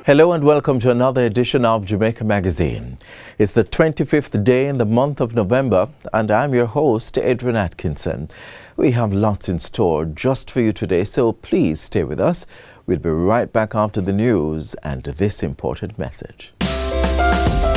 Hello and welcome to another edition of Jamaica Magazine. It's the 25th day in the month of November and I'm your host, Adrian Atkinson. We have lots in store just for you today, so please stay with us. We'll be right back after the news and this important message.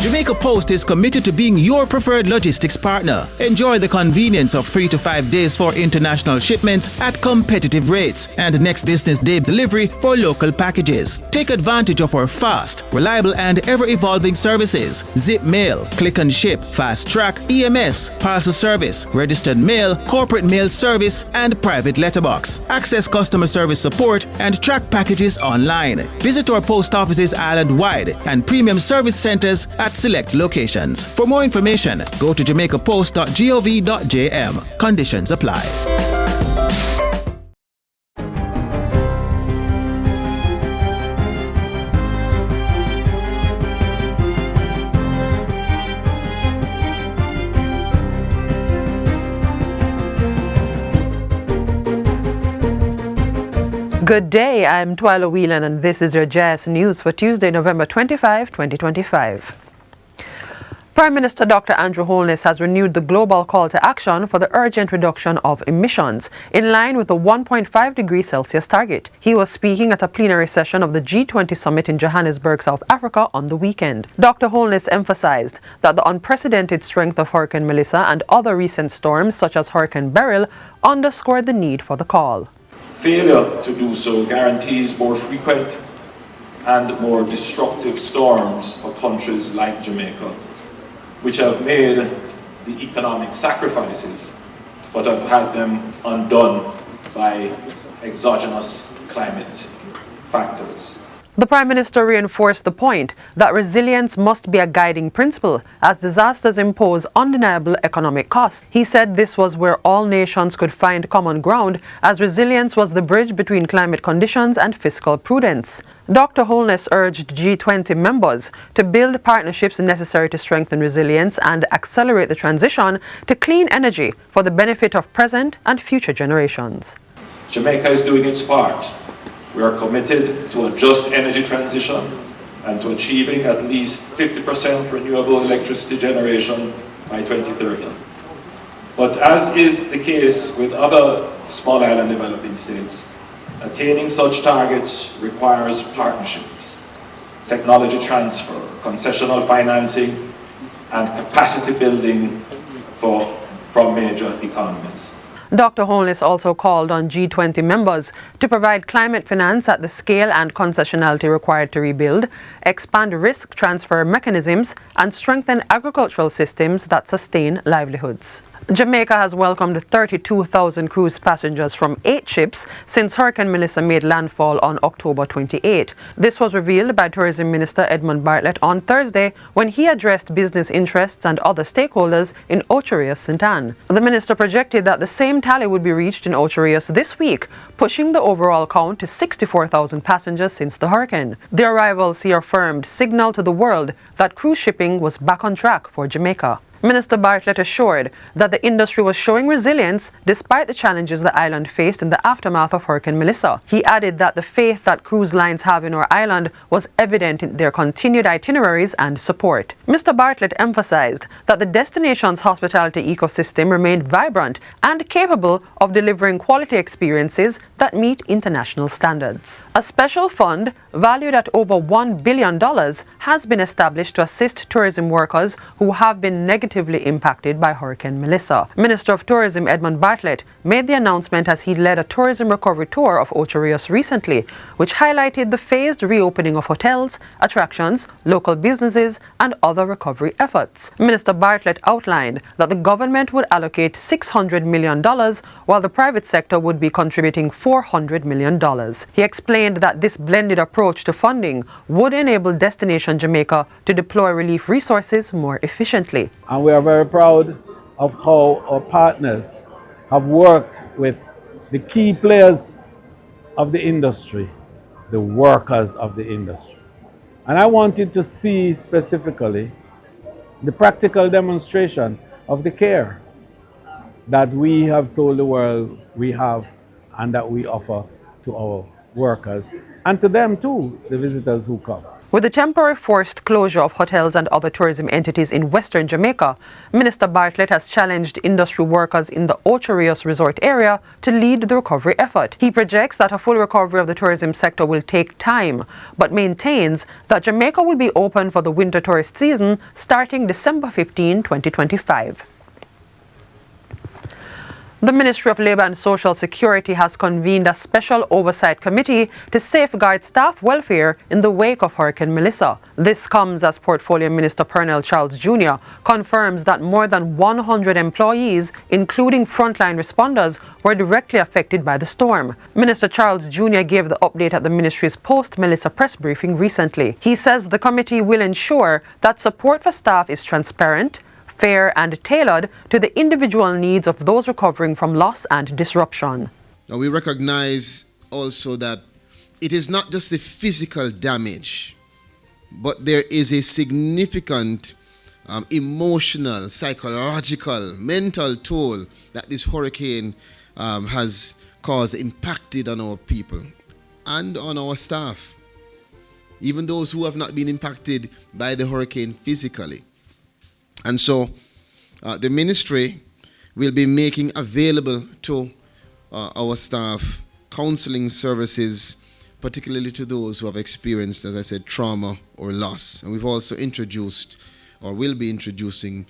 Jamaica Post is committed to being your preferred logistics partner. Enjoy the convenience of 3 to 5 days for international shipments at competitive rates and next business day delivery for local packages. Take advantage of our fast, reliable and ever-evolving services. Zip Mail, Click and Ship, Fast Track, EMS, Parcel Service, Registered Mail, Corporate Mail Service and Private Letterbox. Access customer service support and track packages online. Visit our post offices island-wide and premium service centers at select locations. For more information, go to jamaicapost.gov.jm. Conditions apply. Good day, I'm Twyla Whelan and this is your JIS News for Tuesday, November 25, 2025. Prime Minister Dr. Andrew Holness has renewed the global call to action for the urgent reduction of emissions, in line with the 1.5 degrees Celsius target. He was speaking at a plenary session of the G20 summit in Johannesburg, South Africa on the weekend. Dr. Holness emphasized that the unprecedented strength of Hurricane Melissa and other recent storms, such as Hurricane Beryl, underscored the need for the call. Failure to do so guarantees more frequent and more destructive storms for countries like Jamaica, which have made the economic sacrifices but have had them undone by exogenous climate factors. The Prime Minister reinforced the point that resilience must be a guiding principle as disasters impose undeniable economic costs. He said this was where all nations could find common ground, as resilience was the bridge between climate conditions and fiscal prudence. Dr. Holness urged G20 members to build partnerships necessary to strengthen resilience and accelerate the transition to clean energy for the benefit of present and future generations. Jamaica is doing its part. We are committed to a just energy transition and to achieving at least 50% renewable electricity generation by 2030. But as is the case with other small island developing states, attaining such targets requires partnerships, technology transfer, concessional financing, and capacity building from major economies. Dr. Holness also called on G20 members to provide climate finance at the scale and concessionality required to rebuild, expand risk transfer mechanisms, and strengthen agricultural systems that sustain livelihoods. Jamaica has welcomed 32,000 cruise passengers from 8 ships since Hurricane Melissa made landfall on October 28. This was revealed by Tourism Minister Edmund Bartlett on Thursday when he addressed business interests and other stakeholders in Ocho St. Anne. The minister projected that the same tally would be reached in Ocho this week, pushing the overall count to 64,000 passengers since the hurricane. The arrivals, he affirmed, signaled to the world that cruise shipping was back on track for Jamaica. Minister Bartlett assured that the industry was showing resilience despite the challenges the island faced in the aftermath of Hurricane Melissa. He added that the faith that cruise lines have in our island was evident in their continued itineraries and support. Mr. Bartlett emphasized that the destination's hospitality ecosystem remained vibrant and capable of delivering quality experiences that meet international standards. A special fund valued at over $1 billion has been established to assist tourism workers who have been negatively impacted by Hurricane Melissa. Minister of Tourism Edmund Bartlett made the announcement as he led a tourism recovery tour of Ocho recently, which highlighted the phased reopening of hotels, attractions, local businesses, and other recovery efforts. Minister Bartlett outlined that the government would allocate $600 million, while the private sector would be contributing $400 million. He explained that this blended approach to funding would enable Destination Jamaica to deploy relief resources more efficiently. And we are very proud of how our partners have worked with the key players of the industry, the workers of the industry. And I wanted to see specifically the practical demonstration of the care that we have told the world we have and that we offer to our workers and to them too, the visitors who come. With the temporary forced closure of hotels and other tourism entities in Western Jamaica, Minister Bartlett has challenged industry workers in the Ocho Rios resort area to lead the recovery effort. He projects that a full recovery of the tourism sector will take time, but maintains that Jamaica will be open for the winter tourist season starting December 15, 2025. The Ministry of Labour and Social Security has convened a special oversight committee to safeguard staff welfare in the wake of Hurricane Melissa. This comes as Portfolio Minister Pernell Charles Jr. confirms that more than 100 employees, including frontline responders, were directly affected by the storm. Minister Charles Jr. gave the update at the ministry's post-Melissa press briefing recently. He says the committee will ensure that support for staff is transparent, fair and tailored to the individual needs of those recovering from loss and disruption. Now we recognize also that it is not just the physical damage, but there is a significant emotional, psychological, mental toll that this hurricane has caused, impacted on our people and on our staff, even those who have not been impacted by the hurricane physically. And so the ministry will be making available to our staff counseling services, particularly to those who have experienced, as I said, trauma or loss. And we've also introduced, or will be introducing,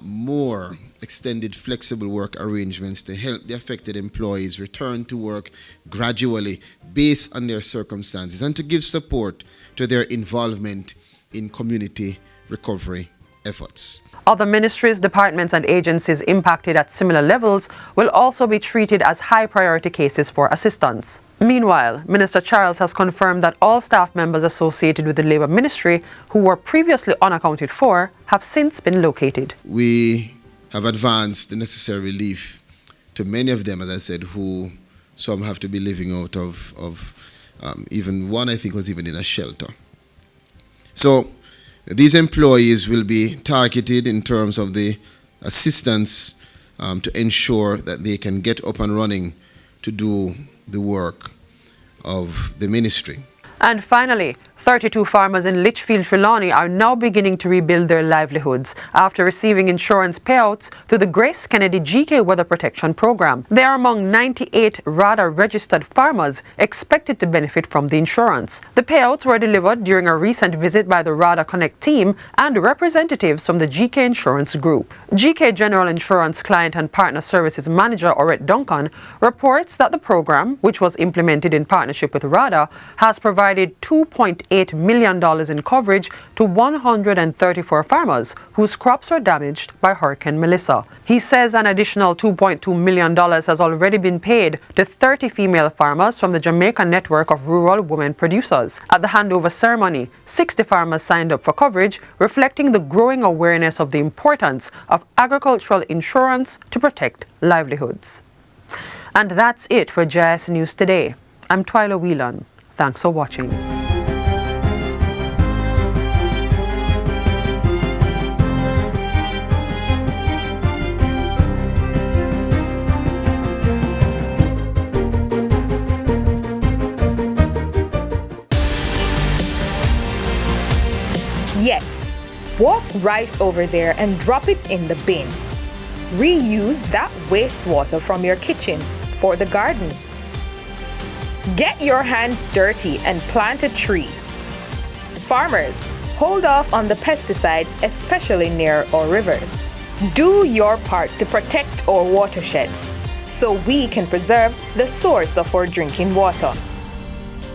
more extended flexible work arrangements to help the affected employees return to work gradually based on their circumstances and to give support to their involvement in community recovery efforts. Other ministries, departments and agencies impacted at similar levels will also be treated as high priority cases for assistance. Meanwhile, Minister Charles has confirmed that all staff members associated with the Labour Ministry who were previously unaccounted for have since been located. We have advanced the necessary relief to many of them, as I said, who some have to be living out of even one I think was even in a shelter. So these employees will be targeted in terms of the assistance to ensure that they can get up and running to do the work of the ministry. And finally, 32 farmers in Litchfield, Trelawney are now beginning to rebuild their livelihoods after receiving insurance payouts through the Grace Kennedy GK Weather Protection Program. They are among 98 RADA registered farmers expected to benefit from the insurance. The payouts were delivered during a recent visit by the RADA Connect team and representatives from the GK Insurance Group. GK General Insurance Client and Partner Services Manager Orette Duncan reports that the program, which was implemented in partnership with RADA, has provided $2.8 million in coverage to 134 farmers whose crops were damaged by Hurricane Melissa. He says an additional $2.2 million has already been paid to 30 female farmers from the Jamaica Network of Rural Women Producers. At the handover ceremony, 60 farmers signed up for coverage, reflecting the growing awareness of the importance of agricultural insurance to protect livelihoods. And that's it for JIS News Today. I'm Twyla Whelan. Thanks for watching. Yes, walk right over there and drop it in the bin. Reuse that wastewater from your kitchen for the garden. Get your hands dirty and plant a tree. Farmers, hold off on the pesticides, especially near our rivers. Do your part to protect our watersheds so we can preserve the source of our drinking water.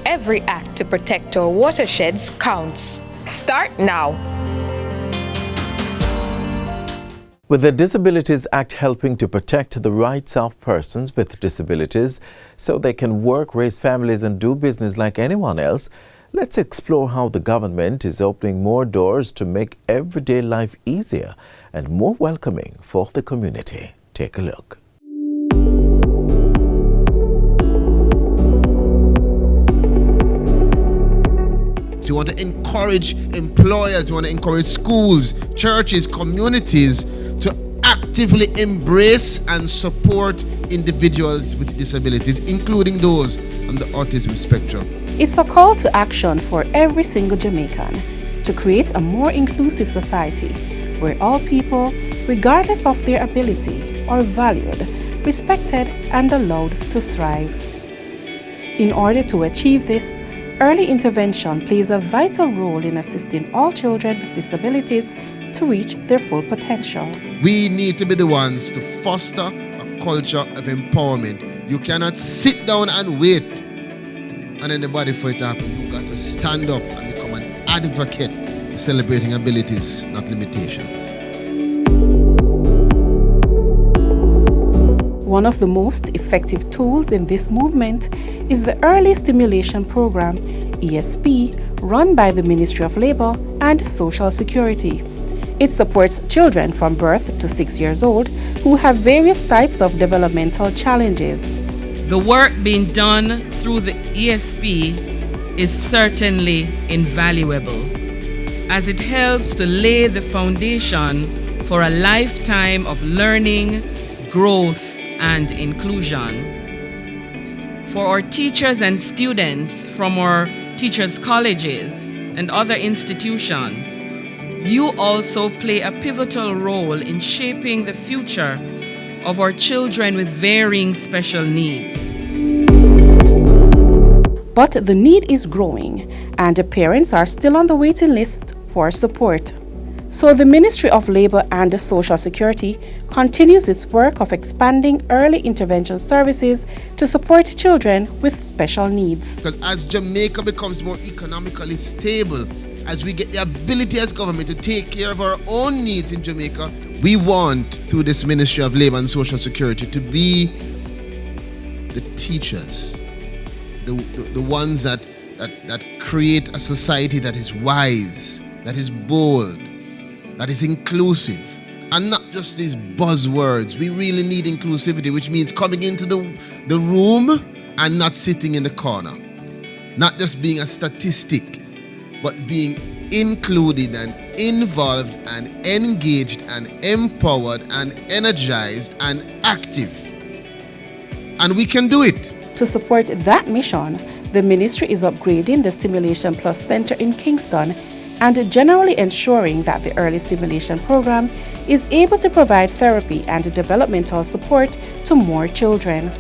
Every act to protect our watersheds counts. Start now. With the Disabilities Act helping to protect the rights of persons with disabilities so they can work, raise families and do business like anyone else, let's explore how the government is opening more doors to make everyday life easier and more welcoming for the community. Take a look. So you want to encourage employers, you want to encourage schools, churches, communities to actively embrace and support individuals with disabilities, including those on the autism spectrum. It's a call to action for every single Jamaican to create a more inclusive society where all people, regardless of their ability, are valued, respected, and allowed to thrive. In order to achieve this, early intervention plays a vital role in assisting all children with disabilities to reach their full potential. We need to be the ones to foster a culture of empowerment. You cannot sit down and wait on anybody for it to happen. You've got to stand up and become an advocate, celebrating abilities, not limitations. One of the most effective tools in this movement is the Early Stimulation Program, ESP, run by the Ministry of Labour and Social Security. It supports children from birth to 6 years old who have various types of developmental challenges. The work being done through the ESP is certainly invaluable, as it helps to lay the foundation for a lifetime of learning, growth, and inclusion. For our teachers and students from our teachers' colleges and other institutions, you also play a pivotal role in shaping the future of our children with varying special needs. But the need is growing, and the parents are still on the waiting list for support. So the Ministry of Labour and the Social Security continues its work of expanding early intervention services to support children with special needs. Because as Jamaica becomes more economically stable, as we get the ability as government to take care of our own needs in Jamaica, we want, through this Ministry of Labour and Social Security, to be the teachers, the ones that create a society that is wise, that is bold, that is inclusive, and not just these buzzwords. We really need inclusivity, which means coming into the room and not sitting in the corner. Not just being a statistic, but being included and involved and engaged and empowered and energized and active. And we can do it. To support that mission, the ministry is upgrading the Stimulation Plus Center in Kingston and generally ensuring that the early stimulation program is able to provide therapy and developmental support to more children.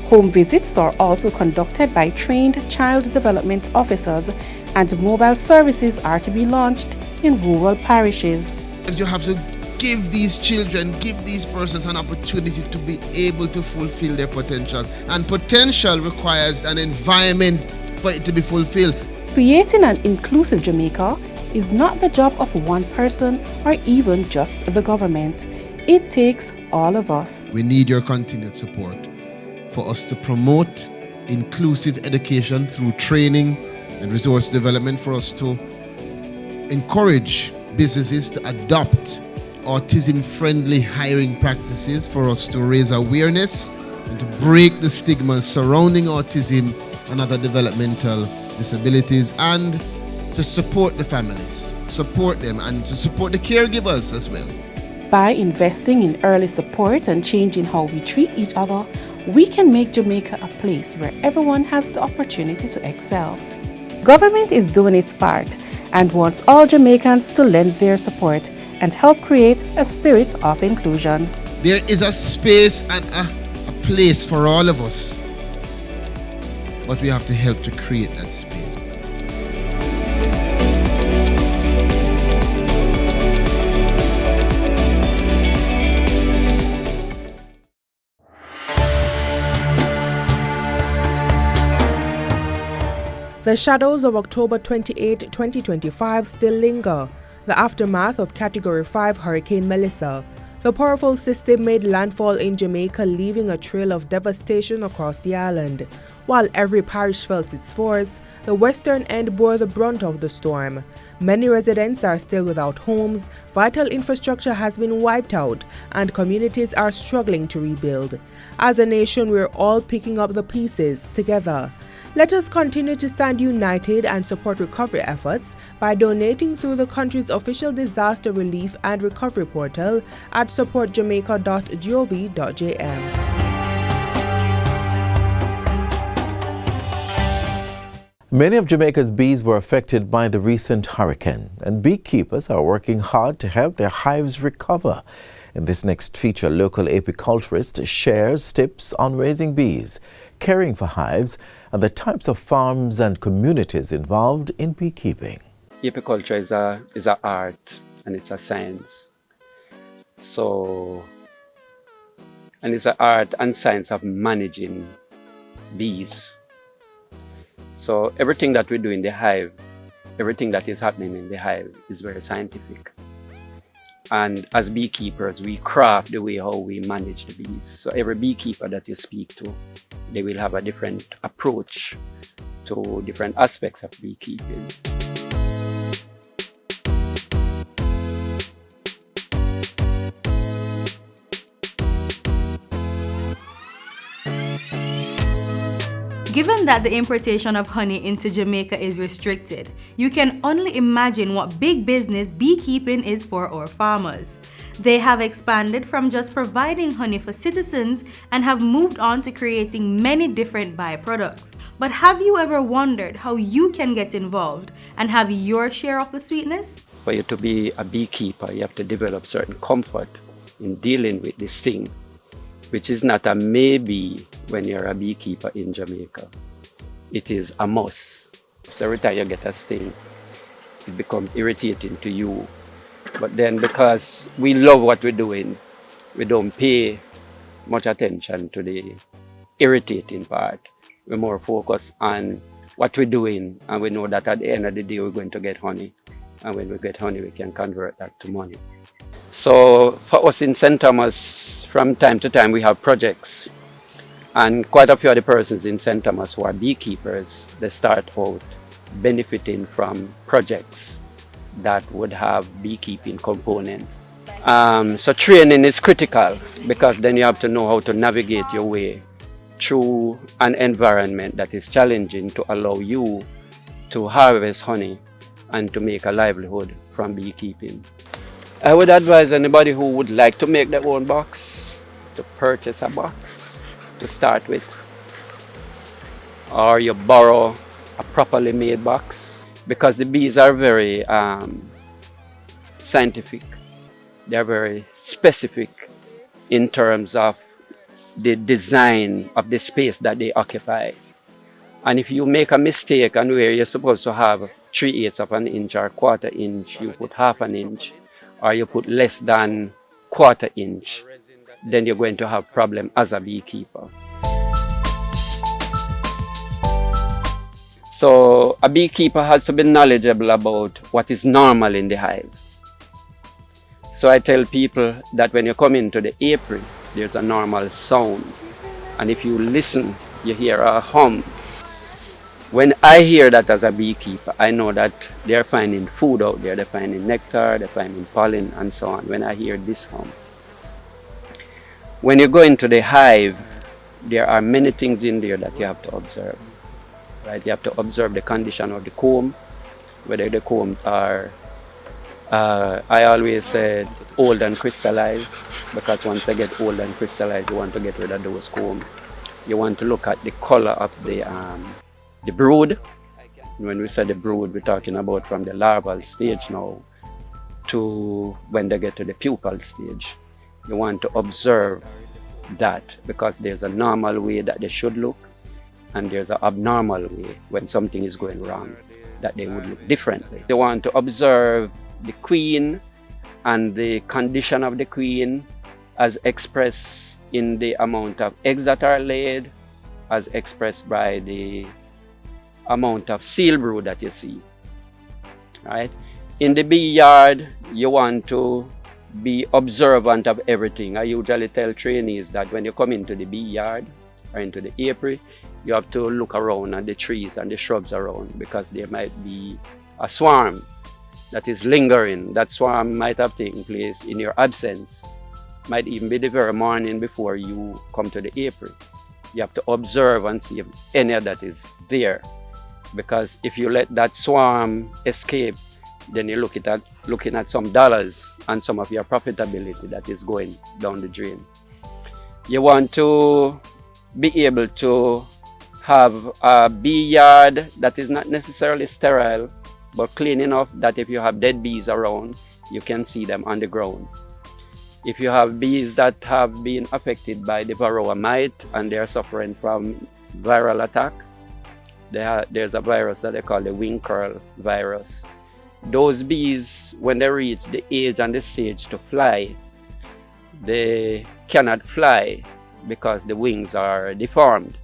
Home visits are also conducted by trained child development officers, and mobile services are to be launched in rural parishes. You have to give these children, give these persons an opportunity to be able to fulfill their potential. And potential requires an environment for it to be fulfilled. Creating an inclusive Jamaica is not the job of one person or even just the government. It takes all of us. We need your continued support for us to promote inclusive education through training and resource development, for us to encourage businesses to adopt autism-friendly hiring practices, for us to raise awareness and to break the stigma surrounding autism and other developmental disabilities, and to support the families, support them, and to support the caregivers as well. By investing in early support and changing how we treat each other, we can make Jamaica a place where everyone has the opportunity to excel. Government is doing its part and wants all Jamaicans to lend their support and help create a spirit of inclusion. There is a space and a place for all of us, but we have to help to create that space. The shadows of October 28, 2025 still linger, the aftermath of Category 5 Hurricane Melissa. The powerful system made landfall in Jamaica, leaving a trail of devastation across the island. While every parish felt its force, the western end bore the brunt of the storm. Many residents are still without homes, vital infrastructure has been wiped out, and communities are struggling to rebuild. As a nation, we're all picking up the pieces together. Let us continue to stand united and support recovery efforts by donating through the country's official disaster relief and recovery portal at supportjamaica.gov.jm. Many of Jamaica's bees were affected by the recent hurricane, and beekeepers are working hard to help their hives recover. In this next feature, local apiculturist shares tips on raising bees, caring for hives, and the types of farms and communities involved in beekeeping. Apiculture is an art and it's a science. And it's an art and science of managing bees. So everything that we do in the hive, everything that is happening in the hive is very scientific. And as beekeepers, we craft the way how we manage the bees. So every beekeeper that you speak to, they will have a different approach to different aspects of beekeeping. Given that the importation of honey into Jamaica is restricted, you can only imagine what big business beekeeping is for our farmers. They have expanded from just providing honey for citizens and have moved on to creating many different byproducts. But have you ever wondered how you can get involved and have your share of the sweetness? For you to be a beekeeper, you have to develop certain comfort in dealing with this thing, which is not a maybe when you're a beekeeper in Jamaica. It is a must. So every time you get a sting, it becomes irritating to you. But then because we love what we're doing, we don't pay much attention to the irritating part. We're more focused on what we're doing, and we know that at the end of the day we're going to get honey. And when we get honey, we can convert that to money. So for us in St. Thomas, from time to time we have projects, and quite a few of the persons in St. Thomas who are beekeepers, they start out benefiting from projects that would have beekeeping component. So training is critical, because then you have to know how to navigate your way through an environment that is challenging to allow you to harvest honey and to make a livelihood from beekeeping. I would advise anybody who would like to make their own box to purchase a box to start with, or you borrow a properly made box, because the bees are very scientific. They're very specific in terms of the design of the space that they occupy. And if you make a mistake and where you're supposed to have 3/8 of an inch or 1/4 inch, you put 1/2 inch, or you put less than 1/4 inch, then you're going to have problem as a beekeeper. So a beekeeper has to be knowledgeable about what is normal in the hive. So I tell people that when you come into the apiary, there's a normal sound. And if you listen, you hear a hum. When I hear that as a beekeeper, I know that they're finding food out there. They're finding nectar, they're finding pollen, and so on, when I hear this hum. When you go into the hive, there are many things in there that you have to observe. Right? You have to observe the condition of the comb, whether the combs are, I always said, old and crystallized, because once they get old and crystallized, you want to get rid of those combs. You want to look at the color of the brood. When we say the brood, we're talking about from the larval stage now to when they get to the pupal stage. You want to observe that, because there's a normal way that they should look, and there's an abnormal way when something is going wrong that they would look differently. You want to observe the queen and the condition of the queen as expressed in the amount of eggs that are laid, as expressed by the amount of seal brood that you see. Right? In the bee yard, you want to be observant of everything. I usually tell trainees that when you come into the bee yard or into the apiary, you have to look around at the trees and the shrubs around, because there might be a swarm that is lingering. That swarm might have taken place in your absence. Might even be the very morning before you come to the apiary. You have to observe and see if any of that is there, because if you let that swarm escape, then you're looking at some dollars and some of your profitability that is going down the drain. You want to be able to have a bee yard that is not necessarily sterile, but clean enough that if you have dead bees around, you can see them on the ground. If you have bees that have been affected by the varroa mite and they are suffering from viral attack, there's a virus that they call the wing curl virus. Those bees, when they reach the age and the stage to fly, they cannot fly because the wings are deformed.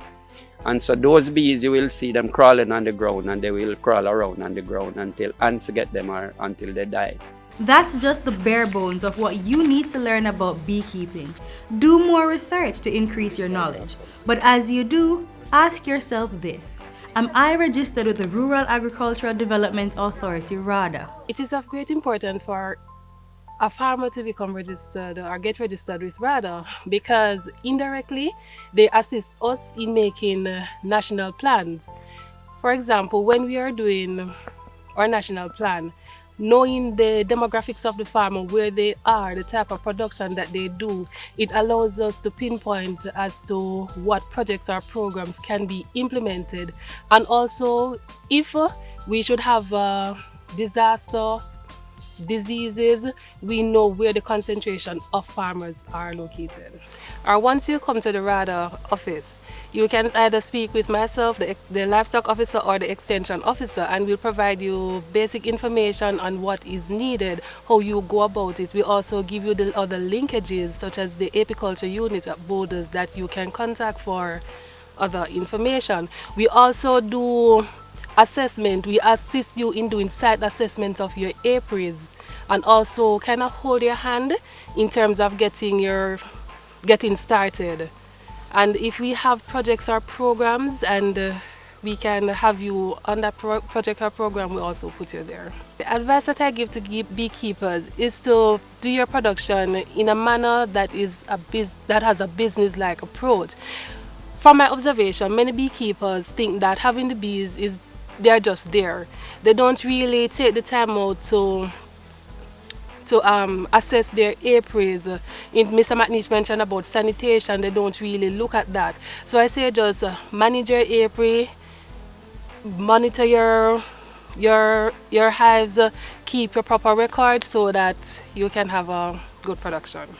And so those bees, you will see them crawling on the ground, and they will crawl around on the ground until ants get them or until they die. That's just the bare bones of what you need to learn about beekeeping. Do more research to increase your knowledge. But as you do, ask yourself this: am I registered with the Rural Agricultural Development Authority, RADA? It is of great importance for a farmer to become registered or get registered with RADA, because indirectly they assist us in making national plans. For example, when we are doing our national plan, knowing the demographics of the farmer, where they are, the type of production that they do, it allows us to pinpoint as to what projects or programs can be implemented. And also, if we should have disaster, diseases, we know where the concentration of farmers are located. Or once you come to the RADA office, you can either speak with myself, the livestock officer, or the extension officer, and we'll provide you basic information on what is needed, how you go about it. We also give you the other linkages, such as the apiculture unit at Borders, that you can contact for other information. We also do assessment. We assist you in doing site assessment of your apiaries, and also kind of hold your hand in terms of getting started. And if we have projects or programs and we can have you on that project or program, we also put you there. The advice that I give to beekeepers is to do your production in a manner that has a business-like approach. From my observation, many beekeepers think that having the bees they're just there. They don't really take the time out to assess their apiaries. Mr. McNeish mentioned about sanitation. They don't really look at that. So I say just manage your apiary, monitor your hives, keep your proper records so that you can have a good production.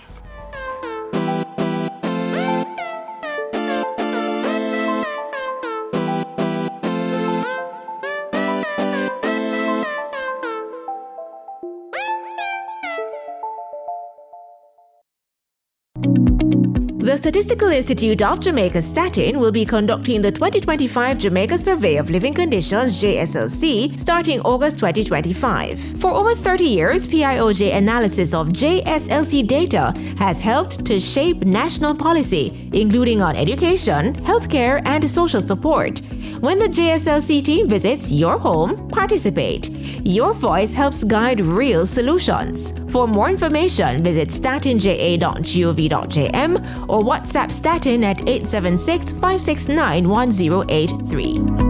The Statistical Institute of Jamaica Statin will be conducting the 2025 Jamaica Survey of Living Conditions JSLC starting August 2025. For over 30 years, PIOJ analysis of JSLC data has helped to shape national policy, including on education, healthcare, and social support. When the JSLC team visits your home, participate. Your voice helps guide real solutions. For more information, visit statinja.gov.jm or WhatsApp Statin at 876-569-1083.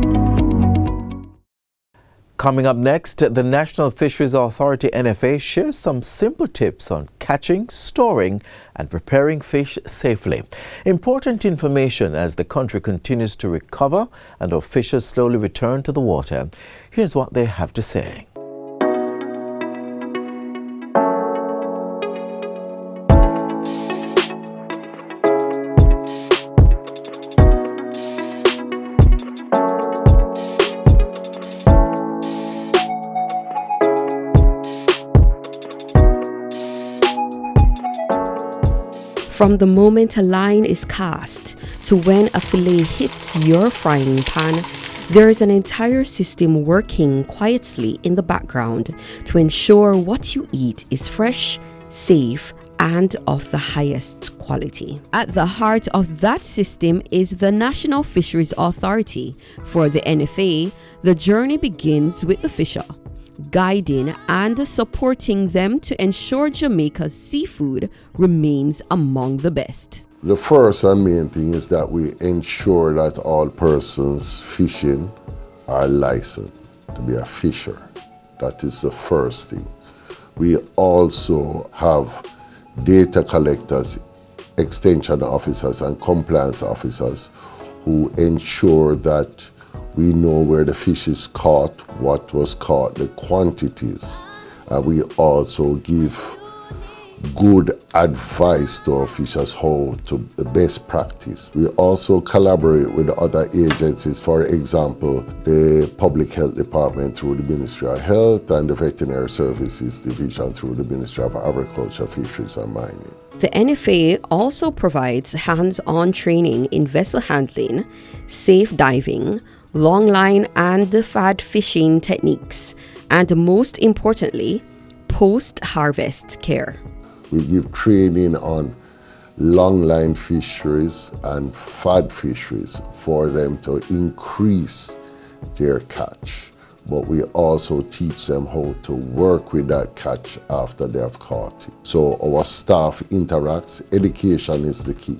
Coming up next, the National Fisheries Authority NFA shares some simple tips on catching, storing and preparing fish safely. Important information as the country continues to recover and our fishers slowly return to the water. Here's what they have to say. From the moment a line is cast to when a fillet hits your frying pan, there is an entire system working quietly in the background to ensure what you eat is fresh, safe, and of the highest quality. At the heart of that system is the National Fisheries Authority. For the NFA, the journey begins with the fisher, guiding and supporting them to ensure Jamaica's seafood remains among the best. The first and main thing is that we ensure that all persons fishing are licensed to be a fisher. That is the first thing. We also have data collectors, extension officers and compliance officers who ensure that we know where the fish is caught, what was caught, the quantities. We also give good advice to our fishers how to the best practice. We also collaborate with other agencies, for example, the Public Health Department through the Ministry of Health and the Veterinary Services Division through the Ministry of Agriculture, Fisheries and Mining. The NFA also provides hands-on training in vessel handling, safe diving, long line and fad fishing techniques, and most importantly, post-harvest care. We give training on long line fisheries and fad fisheries for them to increase their catch. But we also teach them how to work with that catch after they have caught it. So our staff interacts. Education is the key.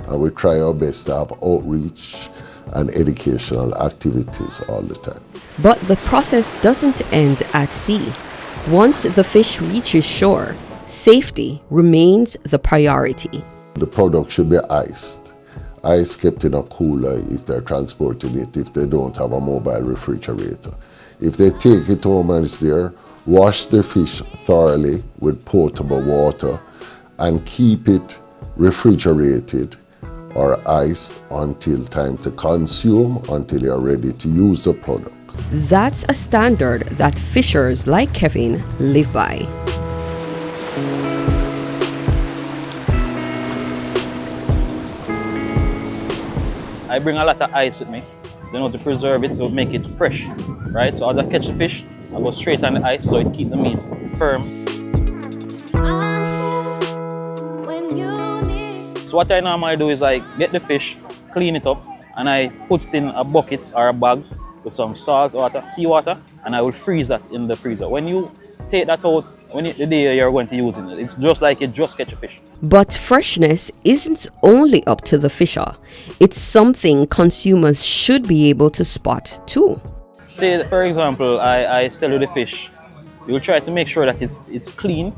And we try our best to have outreach and educational activities all the time. But the process doesn't end at sea. Once the fish reaches shore, safety remains the priority. The product should be iced. Ice kept in a cooler if they're transporting it, if they don't have a mobile refrigerator. If they take it home and it's there, wash the fish thoroughly with potable water and keep it refrigerated or iced until time to consume, until you're ready to use the product. That's a standard that fishers like Kevin live by. I bring a lot of ice with me, to preserve it, to make it fresh, right? So as I catch the fish, I go straight on the ice so it keeps the meat firm. So what I normally do is I get the fish, clean it up, and I put it in a bucket or a bag with some salt water, seawater, and I will freeze that in the freezer. When you take that out, the day you're going to use it, it's just like you just catch a fish. But freshness isn't only up to the fisher. It's something consumers should be able to spot too. Say, for example, I sell you the fish. You will try to make sure that it's clean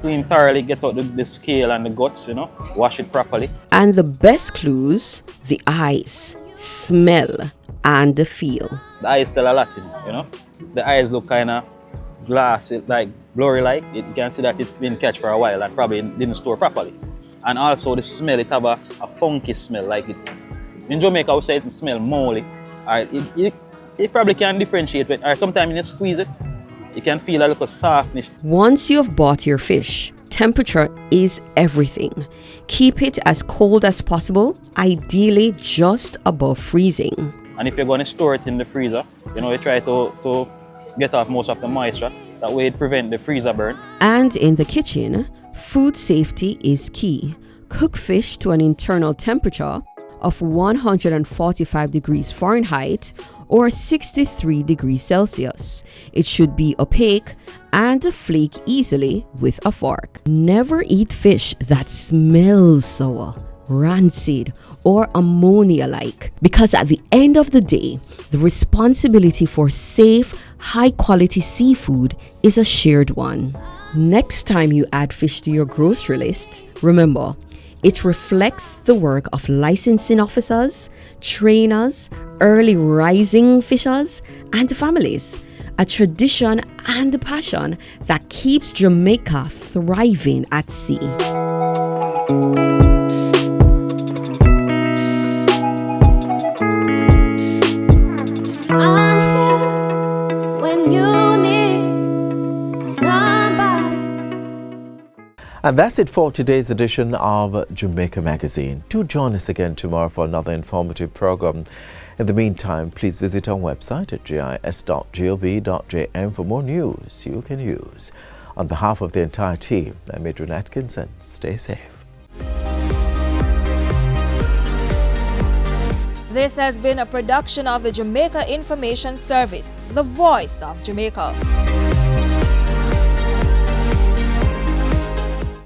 thoroughly, get out the scale and the guts, wash it properly. And the best clues, the eyes, smell, and the feel. The eyes tell a lot, The eyes look kind of glassy, like blurry, you can see that it's been catch for a while and probably didn't store properly. And also the smell, it have a funky smell, like it's in Jamaica we say it smell moldy. Alright, it probably can differentiate it. Alright, sometimes when you squeeze it, you can feel a little softness. Once you've bought your fish, temperature is everything. Keep it as cold as possible, ideally just above freezing. And if you're going to store it in the freezer, you try to get off most of the moisture. That way it prevents the freezer burn. And in the kitchen, food safety is key. Cook fish to an internal temperature of 145 degrees Fahrenheit or 63 degrees Celsius. It should be opaque and flake easily with a fork. Never eat fish that smells sour, rancid, or ammonia-like, because at the end of the day, the responsibility for safe, high-quality seafood is a shared one. Next time you add fish to your grocery list, remember, it reflects the work of licensing officers, trainers, early rising fishers, and families. A tradition and a passion that keeps Jamaica thriving at sea. And that's it for today's edition of Jamaica Magazine. Do join us again tomorrow for another informative program. In the meantime, please visit our website at jis.gov.jm for more news you can use. On behalf of the entire team, I'm Adrian Atkinson. Stay safe. This has been a production of the Jamaica Information Service, the voice of Jamaica.